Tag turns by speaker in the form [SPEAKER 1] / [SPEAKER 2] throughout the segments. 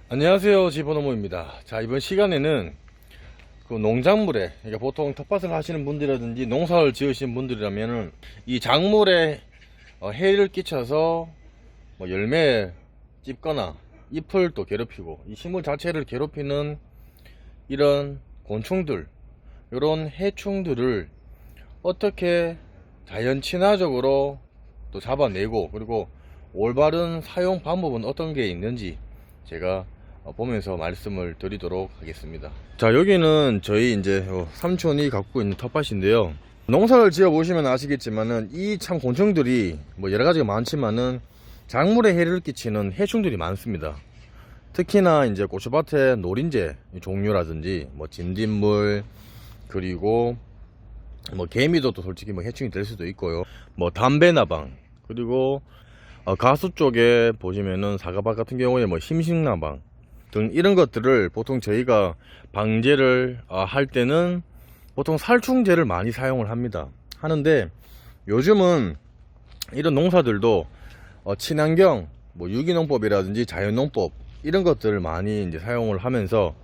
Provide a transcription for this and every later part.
[SPEAKER 1] 안녕하세요, 지보노모입니다. 자, 이번 시간에는 그 농작물에, 그러니까 보통 텃밭을 하시는 분들이라든지 농사를 지으시는 분들이라면은 이 작물에 해를 끼쳐서 뭐 열매 찝거나 잎을 또 괴롭히고 이 식물 자체를 괴롭히는 이런 곤충들, 이런 해충들을 어떻게 자연 친화적으로 또 잡아내고, 그리고 올바른 사용 방법은 어떤 게 있는지 제가 보면서 말씀을 드리도록 하겠습니다. 자, 여기는 저희 이제 삼촌이 갖고 있는 텃밭인데요. 농사를 지어 보시면 아시겠지만은 이 참 곤충들이 뭐 여러 가지가 많지만은 작물에 해를 끼치는 해충들이 많습니다. 특히나 이제 고추밭의 노린재 종류라든지 뭐 진딧물, 그리고 뭐 개미도 또 솔직히 뭐 해충이 될 수도 있고요. 뭐 담배나방, 그리고 가수 쪽에 보시면은 사과밭 같은 경우에 뭐 심식나방 등 이런 것들을 보통 저희가 방제를 할 때는 보통 살충제를 많이 사용을 하는데 요즘은 이런 농사들도 친환경 뭐 유기농법이라든지 자연농법 이런 것들을 많이 이제 사용을 하면서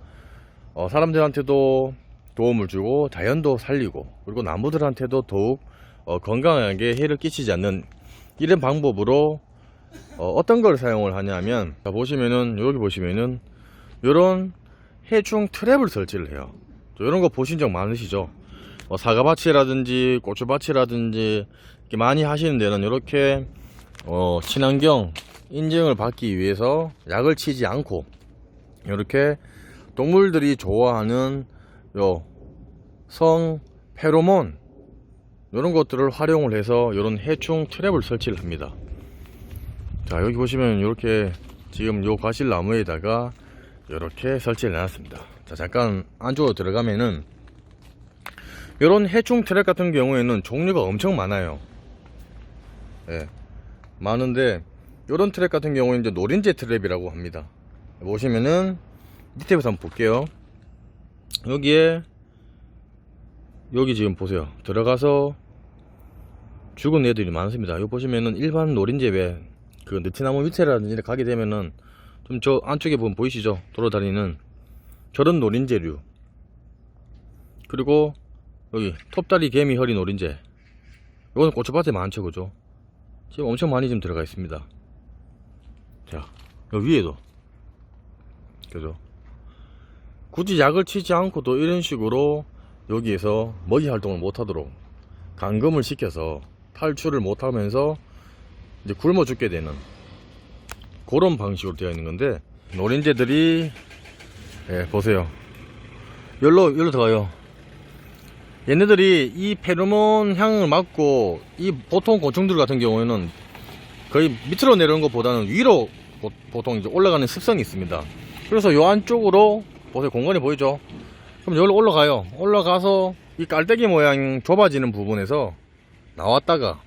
[SPEAKER 1] 사람들한테도 도움을 주고 자연도 살리고, 그리고 나무들한테도 더욱 건강하게 해를 끼치지 않는 이런 방법으로 어떤 걸 사용을 하냐면, 자 보시면은 여기 보시면은 요런 해충 트랩을 설치를 해요. 이런 거 보신 적 많으시죠? 사과밭이라든지 고추밭이라든지 이렇게 많이 하시는 데는 이렇게 친환경 인증을 받기 위해서 약을 치지 않고 이렇게 동물들이 좋아하는 성 페로몬 이런 것들을 활용을 해서 이런 해충 트랩을 설치를 합니다. 자, 여기 보시면 이렇게 지금 요 과실나무에다가 이렇게 설치를 해놨습니다. 자, 잠깐 안쪽으로 들어가면은 이런 해충 트랩 같은 경우에는 종류가 엄청 많아요. 예, 많은데 이런 트랩 같은 경우는 이제 노린재 트랩이라고 합니다. 보시면은 밑에부터 한번 볼게요. 여기 지금 보세요. 들어가서 죽은 애들이 많습니다. 여기 보시면은 일반 노린재에 그 느티나무 밑에라든지 가게 되면은 좀 저 안쪽에 보면 보이시죠? 돌아다니는 저런 노린재류, 그리고 여기 톱다리 개미 허리 노린재, 이거는 고추밭에 많죠, 그죠? 지금 엄청 많이 좀 들어가 있습니다. 자, 여기 위에도 그죠? 굳이 약을 치지 않고도 이런 식으로 여기에서 먹이 활동을 못하도록 감금을 시켜서 탈출을 못하면서 이제 굶어 죽게 되는 그런 방식으로 되어 있는 건데, 노린재들이 보세요. 여기로 들어가요. 얘네들이 이 페로몬 향을 맡고 이 보통 곤충들 같은 경우에는 거의 밑으로 내려오는 것보다는 위로 보통 이제 올라가는 습성이 있습니다. 그래서 요 안쪽으로 보세요. 공간이 보이죠? 그럼 여기로 올라가요. 올라가서 이 깔때기 모양 좁아지는 부분에서 나왔다가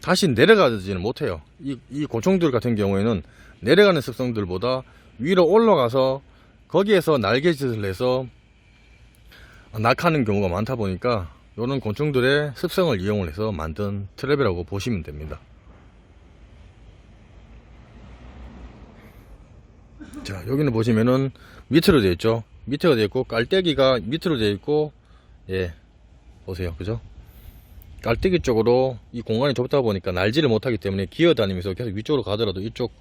[SPEAKER 1] 다시 내려가지는 못해요. 이 곤충들 같은 경우에는 내려가는 습성들보다 위로 올라가서 거기에서 날개짓을 해서 낙하는 경우가 많다 보니까 이런 곤충들의 습성을 이용을 해서 만든 트랩이라고 보시면 됩니다. 자, 여기는 보시면은 밑으로 되어 있죠. 밑에가 되어 있고 깔때기가 밑으로 되어 있고, 예, 보세요, 그죠? 깔때기 쪽으로 이 공간이 좁다 보니까 날지를 못하기 때문에 기어다니면서 계속 위쪽으로 가더라도 이쪽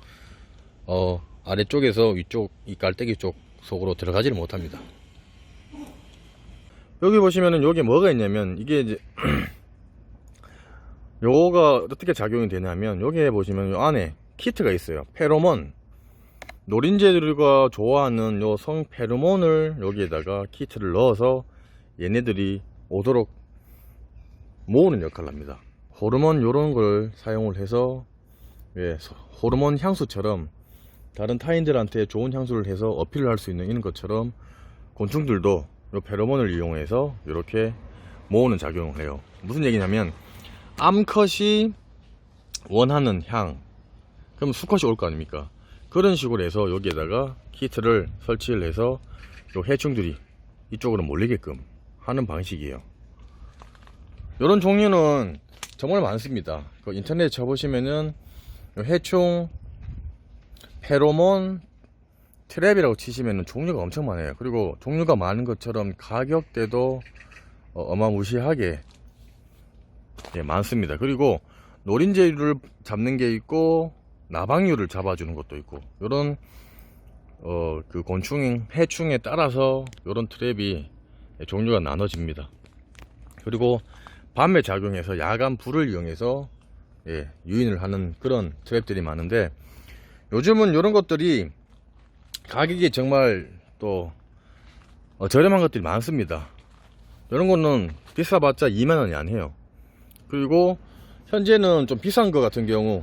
[SPEAKER 1] 아래쪽에서 위쪽 이 깔때기 쪽 속으로 들어가지를 못합니다. 여기 보시면은 여기 뭐가 있냐면, 이게 이제 요거가 어떻게 작용이 되냐면, 여기에 보시면 요 안에 키트가 있어요. 페로몬, 노린재들과 좋아하는 요 성 페로몬을 여기에다가 키트를 넣어서 얘네들이 오도록 모으는 역할을 합니다. 호르몬 요런 걸 사용을 해서, 예, 호르몬 향수처럼 다른 타인들한테 좋은 향수를 해서 어필을 할 수 있는 이런 것처럼 곤충들도 요 페로몬을 이용해서 이렇게 모으는 작용을 해요. 무슨 얘기냐면, 암컷이 원하는 향, 그럼 수컷이 올 거 아닙니까? 그런 식으로 해서 여기에다가 키트를 설치를 해서 요 해충들이 이쪽으로 몰리게끔 하는 방식이에요. 이런 종류는 정말 많습니다. 그 인터넷에 쳐보시면은 해충 페로몬 트랩이라고 치시면은 종류가 엄청 많아요. 그리고 종류가 많은 것처럼 가격대도 어마무시하게 많습니다. 그리고 노린재를 잡는 게 있고 나방류를 잡아주는 것도 있고, 요런 그 곤충 해충에 따라서 요런 트랩이 종류가 나눠집니다. 그리고 밤에 작용해서 야간 불을 이용해서 유인을 하는 그런 트랩들이 많은데, 요즘은 요런 것들이 가격이 정말 또 저렴한 것들이 많습니다. 이런 거는 비싸봤자 2만원이 안 해요. 그리고 현재는 좀 비싼 거 같은 경우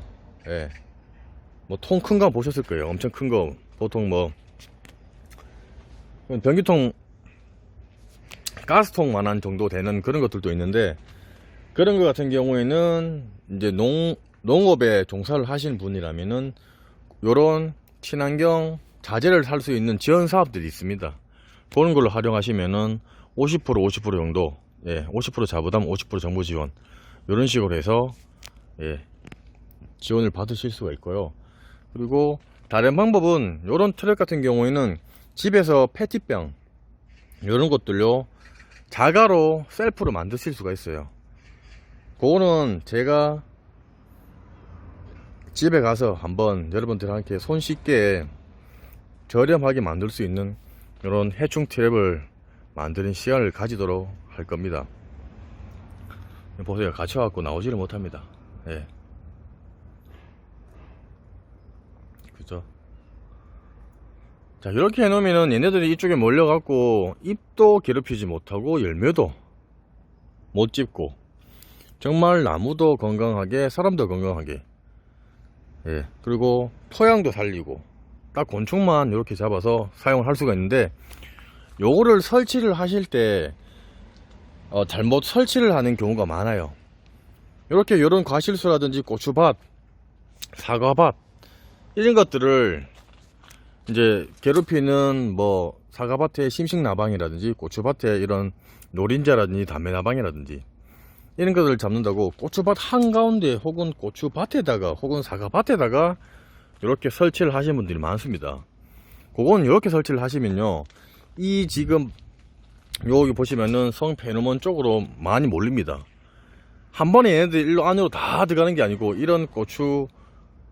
[SPEAKER 1] 뭐 통 큰 거 보셨을 거예요. 엄청 큰 거 보통 뭐 변기통, 가스통 만한 정도 되는 그런 것들도 있는데, 그런 거 같은 경우에는 이제 농업에 종사를 하시는 분이라면은 요런 친환경 자재를 살 수 있는 지원 사업들이 있습니다. 그런 걸로 활용하시면은 50% 정도, 50% 자부담, 50% 정부 지원, 이런 식으로 해서 지원을 받으실 수가 있고요. 그리고 다른 방법은 요런 트랩 같은 경우에는 집에서 페트병 이런 것들요 자가로 셀프로 만드실 수가 있어요. 그거는 제가 집에 가서 한번 여러분들한테 손쉽게 저렴하게 만들 수 있는 이런 해충 트랩을 만드는 시간을 가지도록 할 겁니다. 보세요. 갇혀갖고 나오지를 못합니다. 그죠? 자, 이렇게 해놓으면은 얘네들이 이쪽에 몰려갖고 잎도 괴롭히지 못하고 열매도 못 집고, 정말 나무도 건강하게 사람도 건강하게, 그리고 토양도 살리고 딱 곤충만 이렇게 잡아서 사용을 할 수가 있는데, 요거를 설치를 하실 때 잘못 설치를 하는 경우가 많아요. 이렇게 요런 과실수라든지 고추밭, 사과밭 이런 것들을 이제 괴롭히는 뭐 사과밭의 심식나방이라든지 고추밭에 이런 노린자라든지 담배나방이라든지 이런 것들을 잡는다고 고추밭 한가운데 혹은 고추밭에다가 혹은 사과밭에다가 이렇게 설치를 하시는 분들이 많습니다. 그건 이렇게 설치를 하시면요, 이 지금 여기 보시면은 성페노몬 쪽으로 많이 몰립니다. 한 번에 얘네들 일로 안으로 다 들어가는 게 아니고, 이런 고추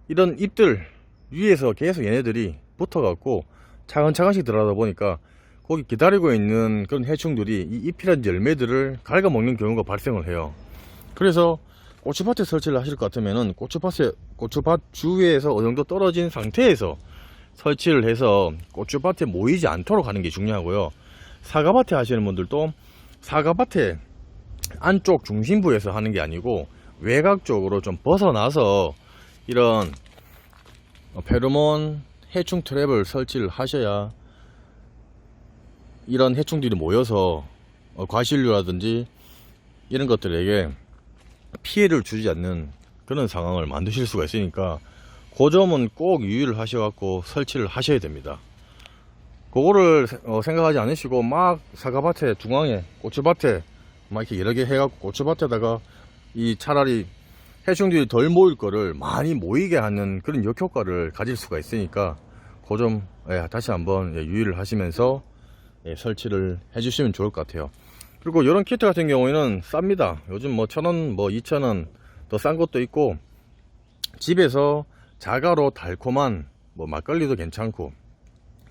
[SPEAKER 1] 이런 잎들 위에서 계속 얘네들이 붙어갖고 차근차근씩 들어가다 보니까 거기 기다리고 있는 그런 해충들이 이 잎이라든지 열매들을 갉아먹는 경우가 발생을 해요. 그래서 고추밭에 설치를 하실 것 같으면은 고추밭 주위에서 어느 정도 떨어진 상태에서 설치를 해서 고추밭에 모이지 않도록 하는 게 중요하고요. 사과밭에 하시는 분들도 사과밭에 안쪽 중심부에서 하는 게 아니고 외곽 쪽으로 좀 벗어나서 이런 페로몬 해충 트랩을 설치를 하셔야 이런 해충들이 모여서 과실류라든지 이런 것들에게 피해를 주지 않는 그런 상황을 만드실 수가 있으니까, 그 점은 꼭 유의를 하셔갖고 설치를 하셔야 됩니다. 그거를 생각하지 않으시고 막 사과밭에 중앙에 고추밭에 막 이렇게 여러 개 해갖고 고추밭에다가 이 차라리 해충들이 덜 모일 거를 많이 모이게 하는 그런 역효과를 가질 수가 있으니까, 그 점 다시 한번 유의를 하시면서 설치를 해주시면 좋을 것 같아요. 그리고 이런 키트 같은 경우에는 쌉니다. 요즘 뭐 1,000원, 뭐 2,000원 더 싼 것도 있고, 집에서 자가로 달콤한 뭐 막걸리도 괜찮고,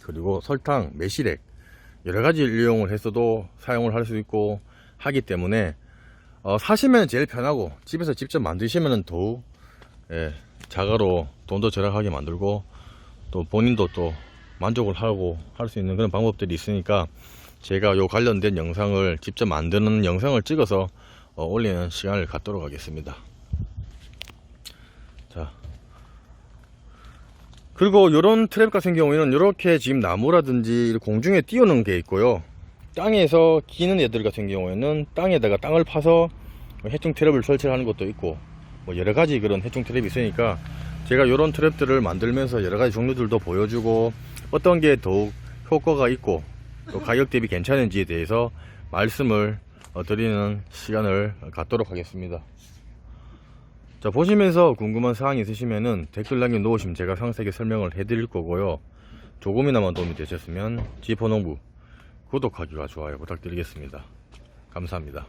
[SPEAKER 1] 그리고 설탕, 매실액 여러가지 이용을 해서도 사용을 할 수 있고 하기 때문에 사시면 제일 편하고, 집에서 직접 만드시면 더욱 자가로 돈도 절약하게 만들고 또 본인도 또 만족을 하고 할 수 있는 그런 방법들이 있으니까, 제가 요 관련된 영상을 직접 만드는 영상을 찍어서 올리는 시간을 갖도록 하겠습니다. 자, 그리고 요런 트랩 같은 경우에는 이렇게 지금 나무라든지 공중에 띄우는 게 있고요, 땅에서 기는 애들 같은 경우에는 땅에다가 땅을 파서 해충 트랩을 설치하는 것도 있고, 뭐 여러가지 그런 해충 트랩이 있으니까 제가 요런 트랩들을 만들면서 여러가지 종류들도 보여주고 어떤 게 더욱 효과가 있고 또 가격 대비 괜찮은지에 대해서 말씀을 드리는 시간을 갖도록 하겠습니다. 자, 보시면서 궁금한 사항이 있으시면은 댓글 남겨 놓으시면 제가 상세하게 설명을 해 드릴 거고요. 조금이나마 도움이 되셨으면 지포농부 구독하기와 좋아요 부탁드리겠습니다. 감사합니다.